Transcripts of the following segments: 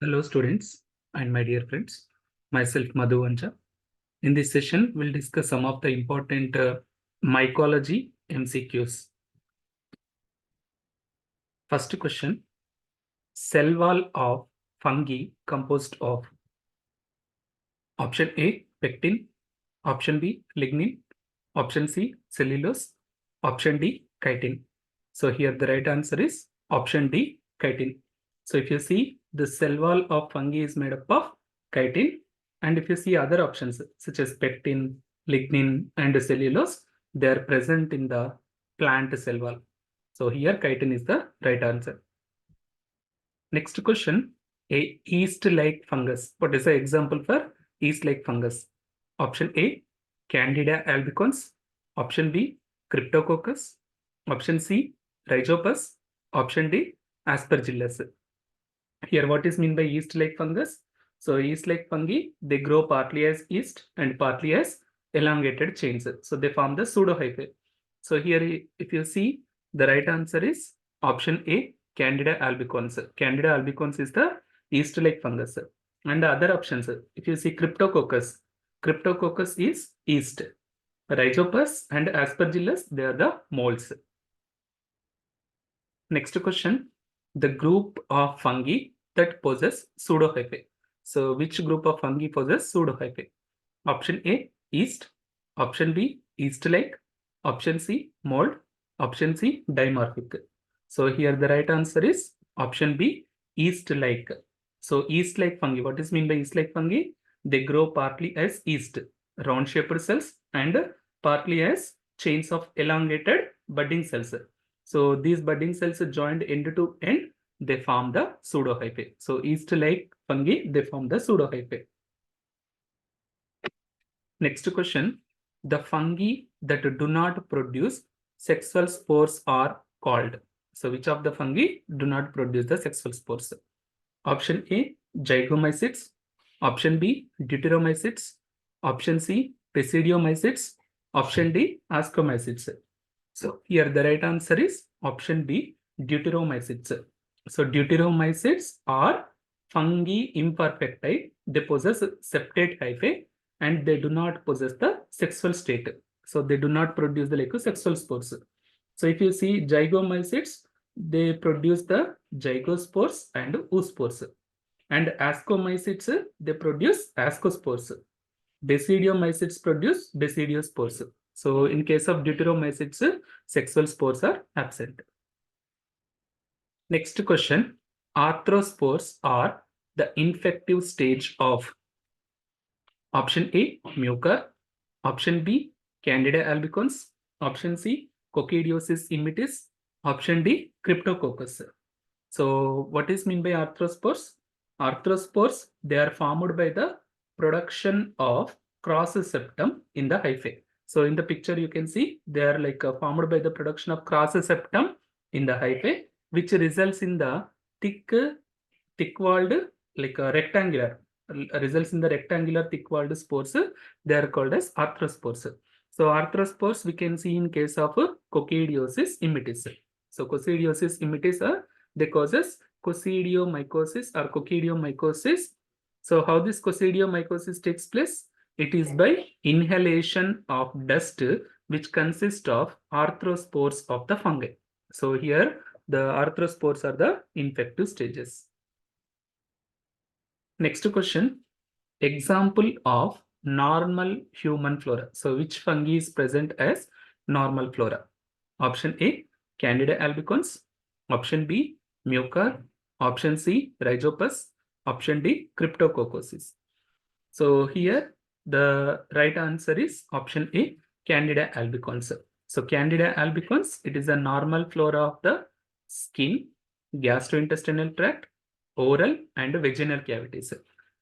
Hello students and my dear friends, myself Madhu Anja. In this session, we'll discuss some of the important mycology MCQs. First question, cell wall of fungi composed of option A, pectin, option B, lignin, option C, cellulose, option D, chitin. So here the right answer is option D, chitin. So if you see the cell wall of fungi is made up of chitin, and if you see other options such as pectin, lignin, and cellulose, they are present in the plant cell wall. So here chitin is the right answer. Next question, a yeast-like fungus. What is the example for yeast-like fungus? Option A, Candida albicans. Option B, Cryptococcus. Option C, Rhizopus. Option D, Aspergillus. Here, what is meant by yeast-like fungus? So, yeast-like fungi, they grow partly as yeast and partly as elongated chains. So, they form the pseudohyphae. So, here, if you see, the right answer is option A, Candida albicans. Candida albicans is the yeast-like fungus. And the other options, if you see Cryptococcus, Cryptococcus is yeast. Rhizopus and Aspergillus, they are the molds. Next question, the group of fungi that possess pseudohyphae. So which group of fungi possess pseudohyphae? Option A, yeast. Option B, yeast-like. Option C, mold. Option C, dimorphic. So here the right answer is option B, yeast-like. So yeast-like fungi, what is mean by yeast-like fungi? They grow partly as yeast, round-shaped cells, and partly as chains of elongated budding cells. So these budding cells are joined end to end, they form the pseudohyphae. So yeast-like fungi, they form the pseudohyphae. Next question, the fungi that do not produce sexual spores are called. So which of the fungi do not produce the sexual spores? Option A, Zygomycetes. Option B, Deuteromycetes. Option C, Pseudomycetes. Option D, Ascomycetes. So here the right answer is option B, Deuteromycetes. So Deuteromycetes are fungi imperfecti. They possess septate hyphae and they do not possess the sexual state. So they do not produce the like sexual spores. So if you see Zygomycetes, they produce the zygospores and oospores. And Ascomycetes, they produce ascospores. Basidiomycetes produce basidiospores. So in case of Deuteromycetes, sexual spores are absent. Next question, arthrospores are the infective stage of option A, Mucor, option B, Candida albicans, option C, Coccidiosis immitis, option D, Cryptococcus. So what is mean by arthrospores? Arthrospores, they are formed by the production of cross septum in the hyphae. So in the picture you can see they are like formed by the production of cross septum in the hyphae, which results in the thick-walled like rectangular results in the rectangular thick-walled spores. They are called as arthrospores. So arthrospores we can see in case of Coccidiosis immitis. So Coccidiosis immitis are they causes coccidiomycosis or coccidiomycosis. So how this coccidiomycosis takes place? It is by inhalation of dust which consists of arthrospores of the fungi. So here the arthrospores are the infective stages. Next question, example of normal human flora. So which fungi is present as normal flora? Option A, Candida albicans. Option B, Mucor. Option C, Rhizopus. Option D, Cryptococcus. So here the right answer is option A, Candida albicans. So Candida albicans, it is a normal flora of the skin, gastrointestinal tract, oral and vaginal cavities.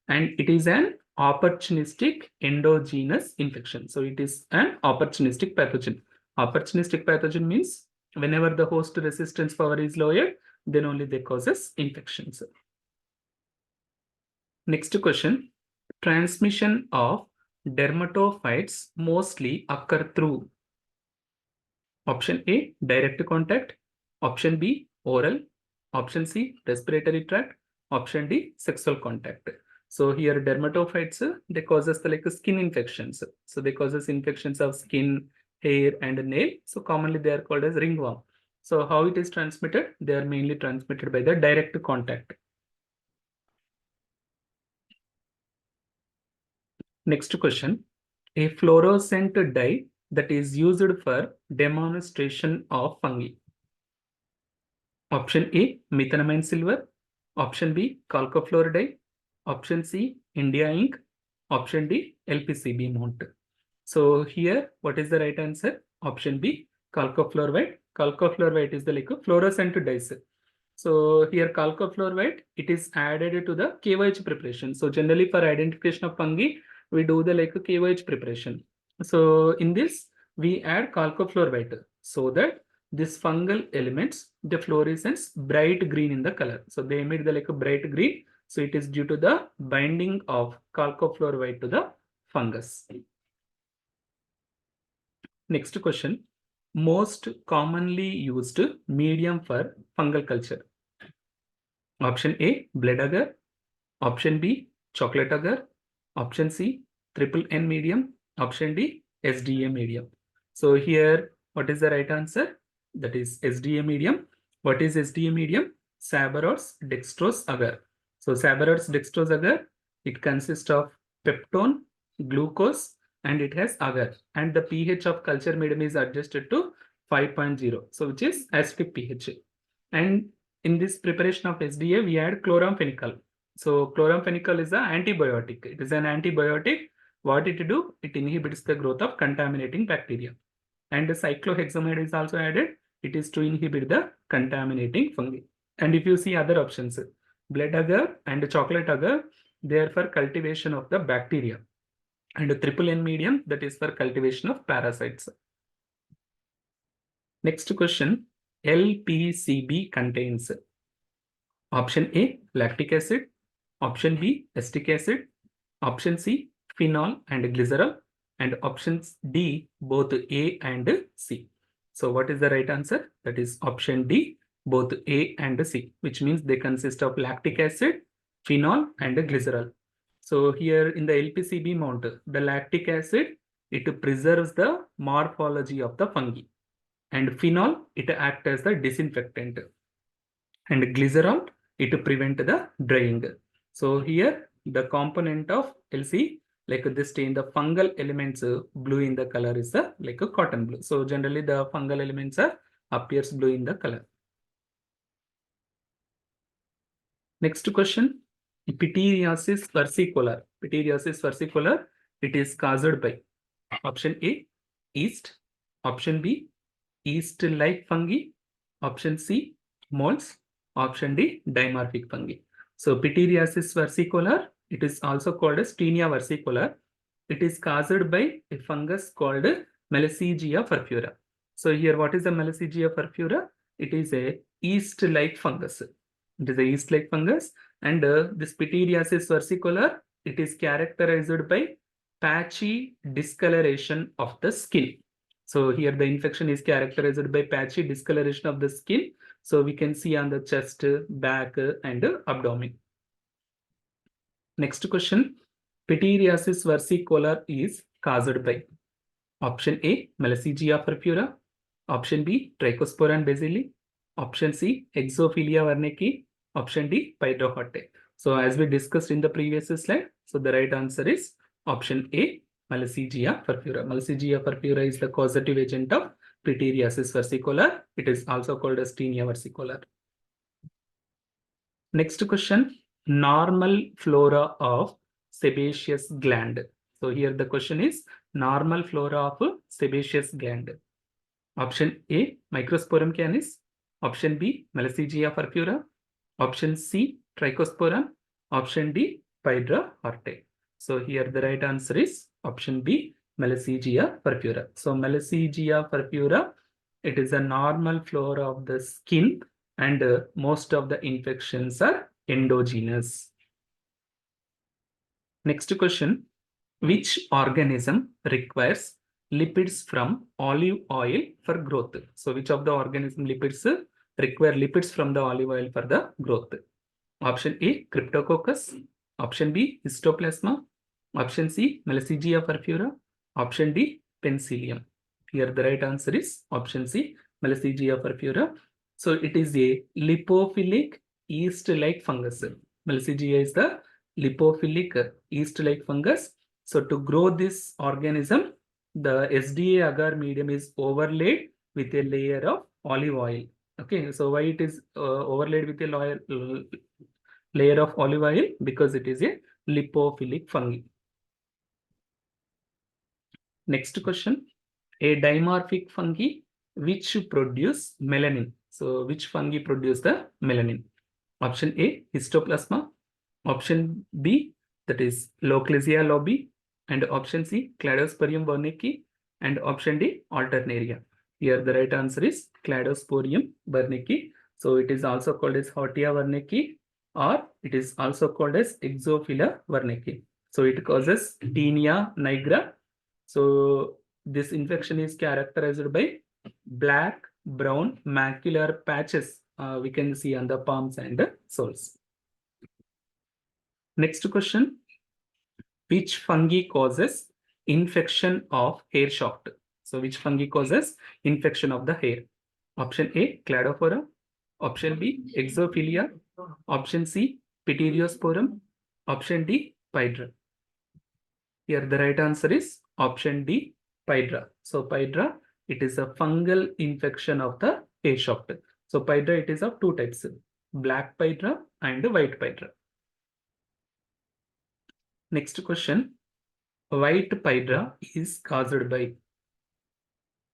And it is an opportunistic endogenous infection. So it is an opportunistic pathogen. Opportunistic pathogen means whenever the host resistance power is lowered, then only they causes infections. Next question, transmission of dermatophytes mostly occur through option A, direct contact, option B, oral, option C, respiratory tract, Option D, sexual contact. So here dermatophytes, they causes the like skin infections. So they causes infections of skin, hair and nail. So commonly they are called as ringworm. So how it is transmitted? They are mainly transmitted by the direct contact. Next question. A fluorescent dye that is used for demonstration of fungi. Option A, methenamine silver. Option B, chalcofluor dye. Option C, India ink. Option D, LPCB mount. So here, what is the right answer? Option B, chalcofluor white. Chalcofluor white is the like a fluorescent dyes. So here chalcofluor white, it is added to the KYH preparation. So generally for identification of fungi, we do the like a KYH preparation. So in this, we add chalcofluor white so that this fungal elements, the fluorescence bright green in the color. So they emit the like a bright green. So it is due to the binding of chalcofluor white to the fungus. Next question. Most commonly used medium for fungal culture. Option A, blood agar. Option B, chocolate agar. Option C, triple N medium. Option D, SDA medium. So here, what is the right answer? That is SDA medium. What is SDA medium? Sabaros dextrose agar. So Sabaros dextrose agar, it consists of peptone, glucose, and it has agar. And the pH of culture medium is adjusted to 5.0. So which is acidic pH. And in this preparation of SDA, we add chloramphenicol. So chloramphenicol is an antibiotic. It is an antibiotic. What it do? It inhibits the growth of contaminating bacteria. And the cyclohexamide is also added. It is to inhibit the contaminating fungi. And if you see other options, blood agar and chocolate agar, they are for cultivation of the bacteria. And the triple N medium, that is for cultivation of parasites. Next question, LPCB contains option A, lactic acid. Option B, acetic acid. Option C, phenol and glycerol. And option D, both A and C. So what is the right answer? That is option D, both A and C, which means they consist of lactic acid, phenol and glycerol. So here in the LPCB mount, the lactic acid, it preserves the morphology of the fungi. And phenol, it acts as the disinfectant. And glycerol, it prevent the drying. So here the component of LC, like this stain, the fungal elements blue in the color is the like a cotton blue. So generally the fungal elements are appears blue in the color. Next question, Pityriasis versicolor. Pityriasis versicolor, it is caused by option A, yeast. Option B, yeast-like fungi. Option C, molds. Option D, dimorphic fungi. So Pityriasis versicolor, it is also called as Taenia versicolor. It is caused by a fungus called Mycology Mcq'S. So here, what is the Mycology Mcq'S? It is a yeast-like fungus. It is a yeast-like fungus, and this Pityriasis versicolor, it is characterized by patchy discoloration of the skin. So here the infection is characterized by patchy discoloration of the skin. So we can see on the chest, back, and abdomen. Next question, Pityriasis versicolor is caused by option A, Mycologia purpura. Option B, Trichosporan bacilli. Option C, Exophilia wernicki. Option D, Pydrohorte. So as we discussed in the previous slide, so the right answer is option A, Mycologia purpura. Mycologia purpura is the causative agent of Pityriasis versicolor. It is also called as Taenia versicolor. Next question, normal flora of sebaceous gland. So here the question is normal flora of sebaceous gland. Option A, Microsporum canis. Option B, Mycologia purpura. Option C, Trichosporum. Option D, Pydrohorte. So here the right answer is option B, Mycologia purpura. So Mycologia purpura, it is a normal flora of the skin, and most of the infections are endogenous. Next question, which organism requires lipids from olive oil for growth? So which of the organism lipids require lipids from the olive oil for the growth? Option A, Cryptococcus. Option B, Histoplasma. Option C, Mycologia purpura. Option D, Penicillium. Here the right answer is option C, Mycologia purpura. So it is a lipophilic yeast-like fungus. Mycologia is the lipophilic yeast-like fungus. So to grow this organism, the SDA agar medium is overlaid with a layer of olive oil. Okay, so why it is overlaid with a layer of olive oil? Because it is a lipophilic fungi. Next question, a dimorphic fungi which produce melanin. So which fungi produce the melanin? Option A, Histoplasma. Option B, that is Lochlesia lobi. And option C, Cladosporium wernicki. And option D, Alternaria. Here the right answer is Cladosporium wernicki. So it is also called as Hortia wernicki, or it is also called as Exophila wernicki. So it causes Tinea nigra. So this infection is characterized by black, brown, macular patches we can see on the palms and soles. Next question, which fungi causes infection of hair shaft? So which fungi causes infection of the hair? Option A, Cladophora. Option B, Exophilia. Option C, Pityrosporum. Option D, Pydra. Here the right answer is option D, Pydra. So Pydra, it is a fungal infection of the hair shaft. So Pydra, it is of two types, black Pydra and white Pydra. Next question, white Pydra is caused by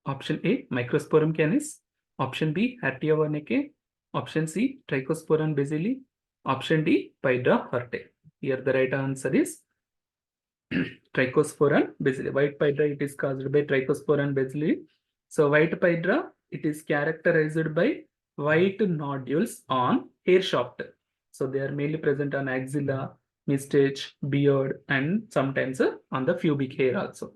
option A, Microsporum canis. Option B, Hertia wernicke. Option C, Trichosporum basili. Option D, Pydra horte. Here the right answer is Trichosporum basili. White Pydra, it is caused by Trichosporum basili. So white Pydra, it is characterized by white nodules on hair shaft. So they are mainly present on axilla, mustache, beard, and sometimes on the pubic hair also.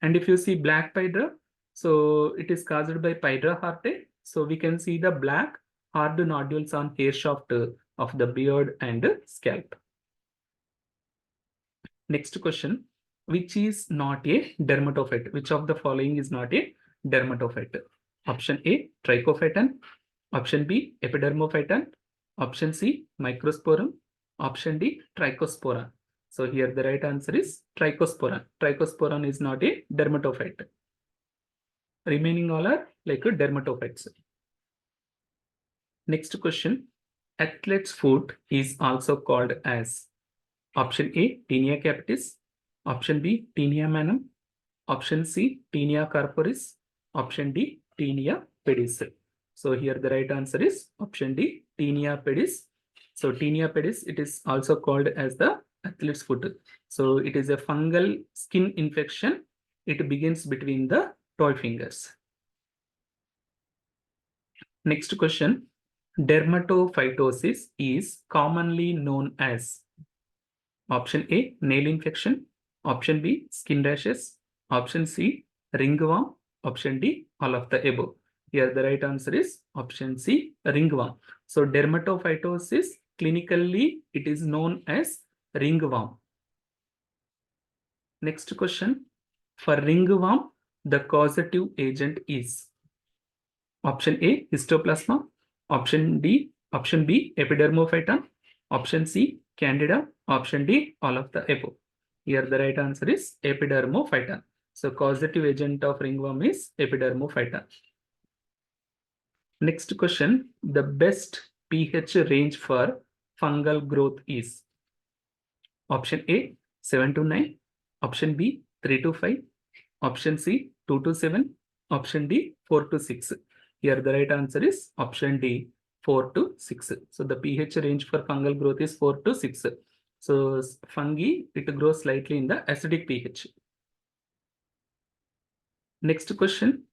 And if you see black Pydra, so it is caused by Pydra horte. So we can see the black hard nodules on hair shaft of the beard and scalp. Next question, which is not a dermatophyte? Which of the following is not a dermatophyte? Option A, Trichophyton. Option B, Epidermophyton. Option C, Microsporum. Option D, Trichosporan. So here the right answer is Trichosporan. Trichosporan is not a dermatophyte. Remaining all are like a dermatophytes. Next question, athlete's foot is also called as option A, Tinea capitis. Option B, Tinea manum. Option C, Tinea corporis. Option D, Tinea pedis. So here the right answer is option D, Tinea pedis. So Tinea pedis, it is also called as the athlete's foot. So it is a fungal skin infection. It begins between the toe fingers. Next question, dermatophytosis is commonly known as option A, nail infection. Option B, skin rashes. Option C, ringworm. Option D, all of the above. Here the right answer is option C, ringworm. So dermatophytosis, clinically it is known as ringworm. Next question, for ringworm, the causative agent is option A, histoplasma. Option B, epidermophyton. Option C, candida. Option D, all of the above. Here the right answer is epidermophyton. So causative agent of ringworm is epidermophyton. Next question, the best pH range for fungal growth is option A, 7 to 9. Option B, 3 to 5. Option C, 2 to 7. Option D, 4 to 6. Here the right answer is option D, 4 to 6. So the pH range for fungal growth is 4 to 6. So fungi, it grows slightly in the acidic pH. Next question,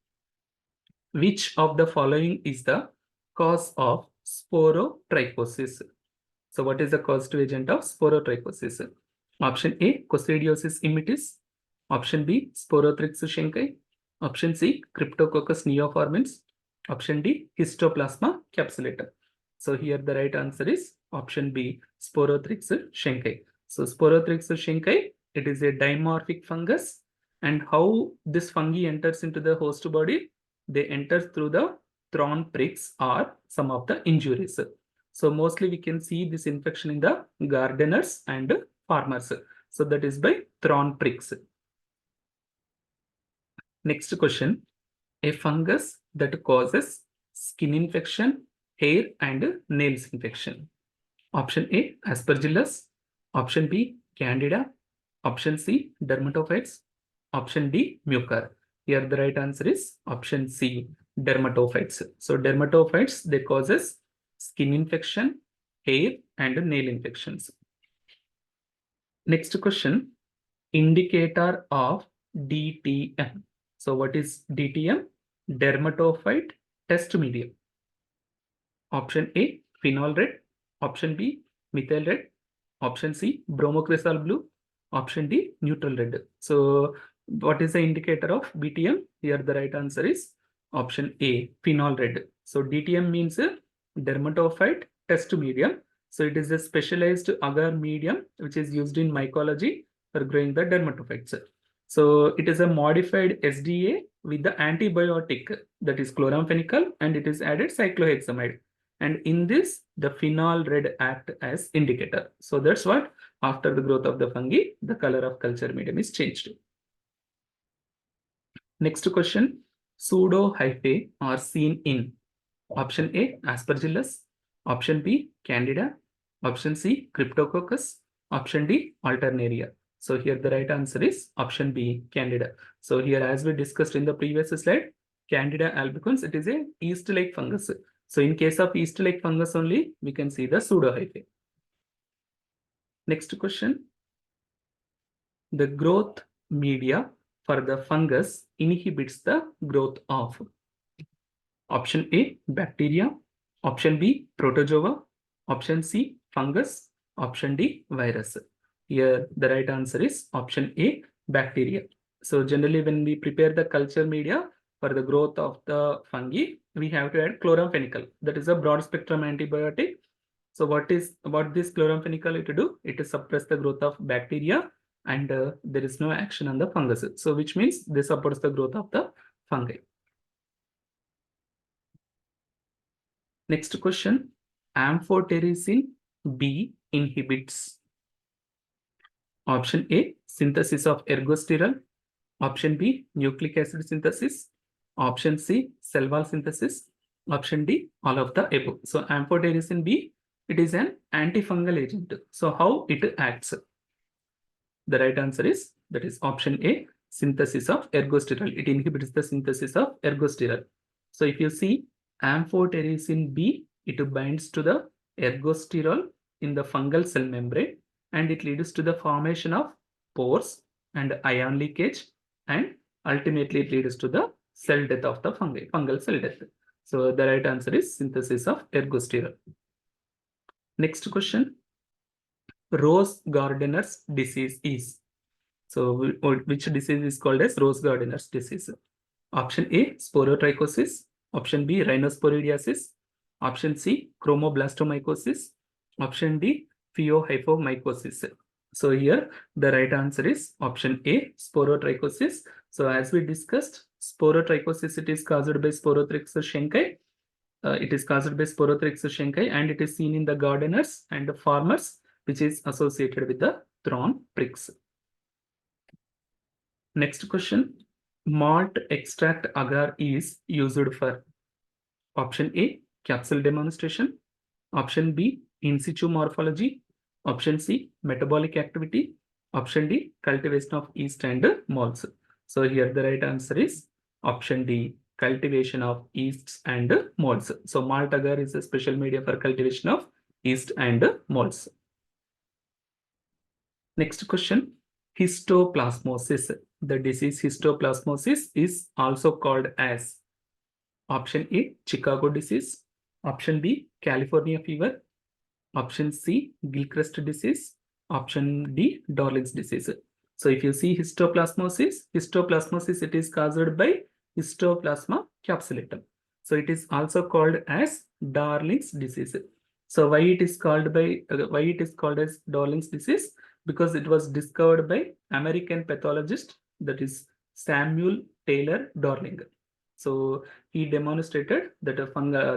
which of the following is the cause of sporotrichosis? So what is the causative agent of sporotrichosis? Option A, Coccidiosis immitis. Option B, Sporothrix shenkai. Option C, Cryptococcus neoformans. Option D, Histoplasma capsulatum. So here the right answer is option B, Sporothrix schenki. So Sporothrix schenki, it is a dimorphic fungus, and how this fungi enters into the host body, they enter through the thorn pricks or some of the injuries. So mostly we can see this infection in the gardeners and farmers. So that is by thorn pricks. Next question, a fungus that causes skin infection, hair and nails infection. Option A, Aspergillus. Option B, Candida. Option C, Dermatophytes. Option D, Mucor. Here the right answer is option C, Dermatophytes. So Dermatophytes, they causes skin infection, hair and nail infections. Next question, indicator of DTM. So what is DTM? Dermatophyte test medium. Option A, phenol red. Option B, methyl red. Option C, bromocresol blue. Option D, neutral red. So what is the indicator of BTM? Here the right answer is option A, phenol red. So DTM means dermatophyte test medium. So it is a specialized agar medium which is used in mycology for growing the dermatophytes. So it is a modified SDA with the antibiotic, that is chloramphenicol, and it is added cyclohexamide. And in this, the phenol red act as indicator. So that's what, after the growth of the fungi, the color of culture medium is changed. Next question, pseudohyphae are seen in option A, Aspergillus, option B, Candida, option C, Cryptococcus, option D, Alternaria. So here the right answer is option B, Candida. So here, as we discussed in the previous slide, Candida albicans, it is a yeast-like fungus. So in case of yeast-like fungus only, we can see the pseudohyphae. Next question, the growth media for the fungus inhibits the growth of option A, bacteria, option B, protozoa, option C, fungus, option D, virus. Here the right answer is option A, bacteria. So generally when we prepare the culture media for the growth of the fungi, we have to add chloramphenicol. That is a broad spectrum antibiotic. So what this chloramphenicol it do? It is suppress the growth of bacteria, and there is no action on the fungus. So which means this supports the growth of the fungi. Next question, amphotericin B inhibits option A, synthesis of ergosterol, option B, nucleic acid synthesis, option C, cell wall synthesis, option D, all of the above. So amphotericin B, it is an antifungal agent. So how it acts? The right answer is, that is option A, synthesis of ergosterol. It inhibits the synthesis of ergosterol. So if you see amphotericin B, it binds to the ergosterol in the fungal cell membrane, and it leads to the formation of pores and ion leakage, and ultimately it leads to the cell death of the fungal cell death. So the right answer is synthesis of ergosterol. Next question, rose gardener's disease is. So which disease is called as rose gardener's disease? Option A, sporotrichosis. Option B, rhinosporidiasis. Option C, chromoblastomycosis. Option D, pheohyphomycosis. So here the right answer is option A, sporotrichosis. So as we discussed, sporotrichosis, it is caused by Sporothrix schenki. It is caused by Sporothrix schenki, and it is seen in the gardeners and the farmers, which is associated with the thorn pricks. Next question, malt extract agar is used for option A, capsule demonstration, option B, in situ morphology, option C, metabolic activity, option D, cultivation of yeast and molds. So here the right answer is option D, cultivation of yeasts and molds. So malt agar is a special media for cultivation of yeast and molds. Next question, histoplasmosis. The disease histoplasmosis is also called as option A, Chicago disease, option B, California fever, option C, Gilchrist disease, option D, Darling's disease. So if you see histoplasmosis, it is caused by Histoplasma capsulatum. So it is also called as Darling's disease. So why it is called as Darling's disease? Because it was discovered by American pathologist, that is Samuel Taylor Darling. So he demonstrated that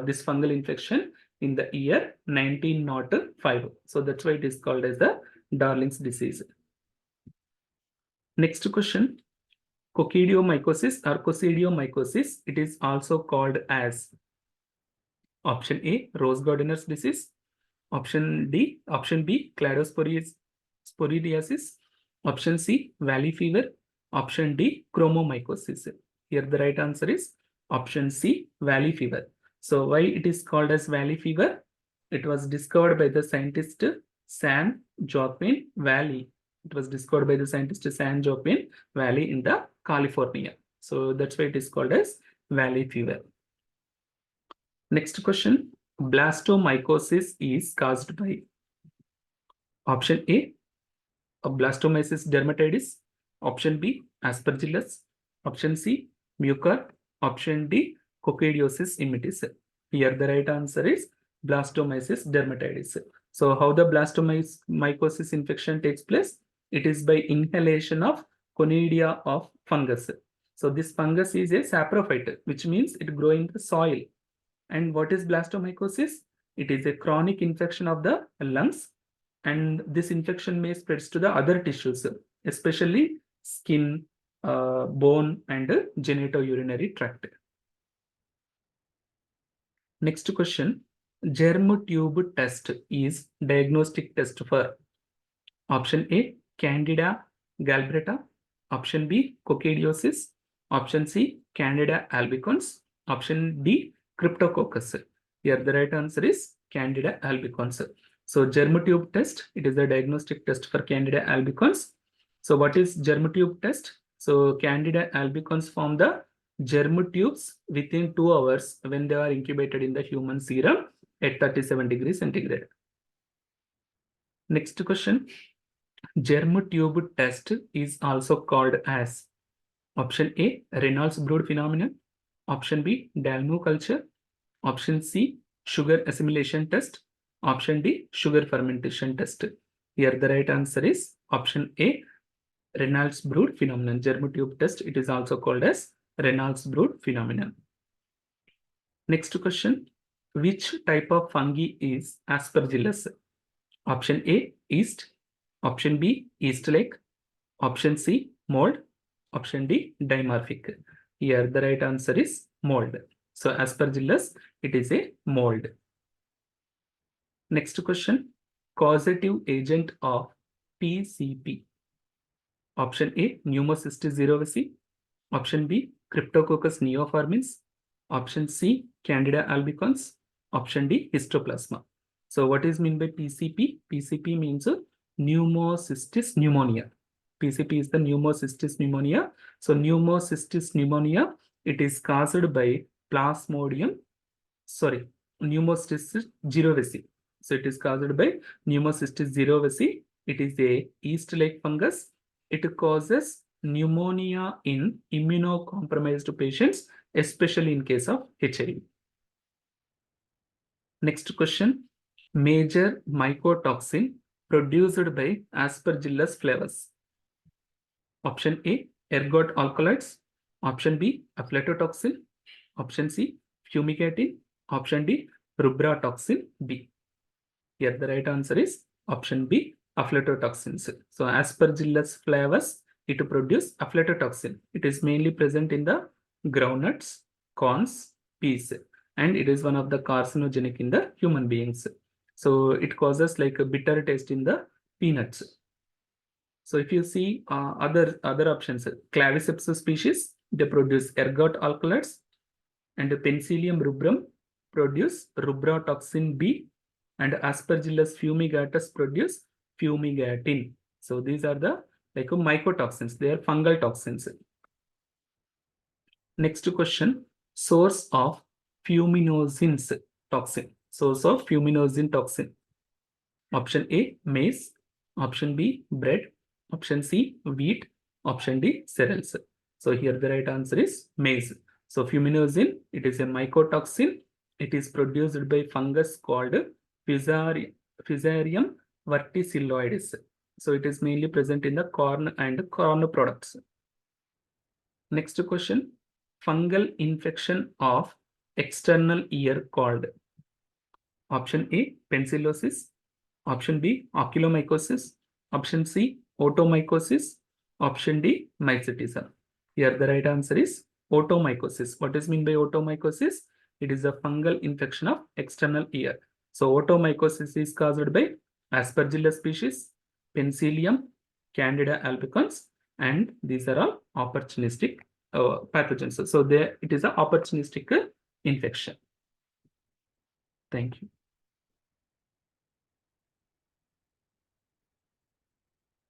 this fungal infection in the year 1905. So that's why it is called as the Darling's disease. Next question. Coccidiomycosis or Coccidiomycosis, it is also called as option A, rose gardener's disease, option B, cladosporidiasis, option C, valley fever, option D, chromomycosis. Here the right answer is option C, valley fever. So why it is called as valley fever? It was discovered by the scientist San Joaquin Valley. It was discovered by the scientist San Joaquin Valley in the California. So that's why it is called as valley fever. Next question. Blastomycosis is caused by option A, blastomyces dermatitis, option B, aspergillus, option C, mucor, option D, coccidiosis immitis. Here the right answer is blastomyces dermatitis. So how the blastomycosis infection takes place? It is by inhalation of conidia of fungus. So this fungus is a saprophyte, which means it grows in the soil. And what is blastomycosis? It is a chronic infection of the lungs, and this infection may spread to the other tissues, especially skin, bone, and genitourinary tract. Next question. Germ tube test is diagnostic test for option A, Candida galbreata, option B, coccidiosis, option C, Candida albicans, option D, Cryptococcus. Here the right answer is Candida albicans. So germ tube test, it is the diagnostic test for Candida albicans. So what is germ tube test? So Candida albicans form the germ tubes within 2 hours when they are incubated in the human serum at 37 degrees centigrade. Next question. Germ tube test is also called as option A, Reynolds brood phenomenon, option B, Dalmu culture, option C, sugar assimilation test, option D, sugar fermentation test. Here the right answer is option A, Reynolds brood phenomenon. Germ tube test, it is also called as Reynolds brood phenomenon. Next question. Which type of fungi is aspergillus? Option A, yeast, option B, yeast-like, option C, mold, option D, dimorphic. Here the right answer is mold. So aspergillus, it is a mold. Next question. Causative agent of PCP. Option A, Pneumocystis cerevisiae. Option B, Cryptococcus neoformans. Option C, Candida albicans. Option D, histoplasma. So what is meant by PCP? PCP means Pneumocystis pneumonia. PCP is the Pneumocystis pneumonia. So Pneumocystis pneumonia, it is caused by Pneumocystis cerevisiae. So it is caused by Pneumocystis cerevisiae. It is a yeast-like fungus. It causes pneumonia in immunocompromised patients, especially in case of HIV. Next question. Major mycotoxin produced by Aspergillus flavus. Option A, ergot alkaloids. Option B, aflatoxin. Option C, fumigatin. Option D, rubratoxin B. Here the right answer is option B, aflatoxins. So Aspergillus flavus, it produces aflatoxin. It is mainly present in the groundnuts, corns, peas, and it is one of the carcinogenic in the human beings. So it causes like a bitter taste in the peanuts. So if you see other options, Claviceps species, they produce ergot alkaloids, and Penicillium rubrum produce rubratoxin B, and Aspergillus fumigatus produce fumigatin. So these are the like mycotoxins. They are fungal toxins. Next question. Source of fuminosins toxin. Source of fuminosine toxin. Option A, maize. Option B, bread. Option C, wheat. Option D, cereals. So here the right answer is maize. So fuminosin, it is a mycotoxin. It is produced by fungus called Fusarium verticilloides. So it is mainly present in the corn and corn products. Next question, fungal infection of external ear called. Option A, pencillosis. Option B, oculomycosis. Option C, otomycosis. Option D, mycetism. Here the right answer is otomycosis. What is meant by otomycosis? It is a fungal infection of external ear. So otomycosis is caused by Aspergillus species, Penicillium, Candida albicans, and these are all opportunistic pathogens. So there it is an opportunistic infection. Thank you.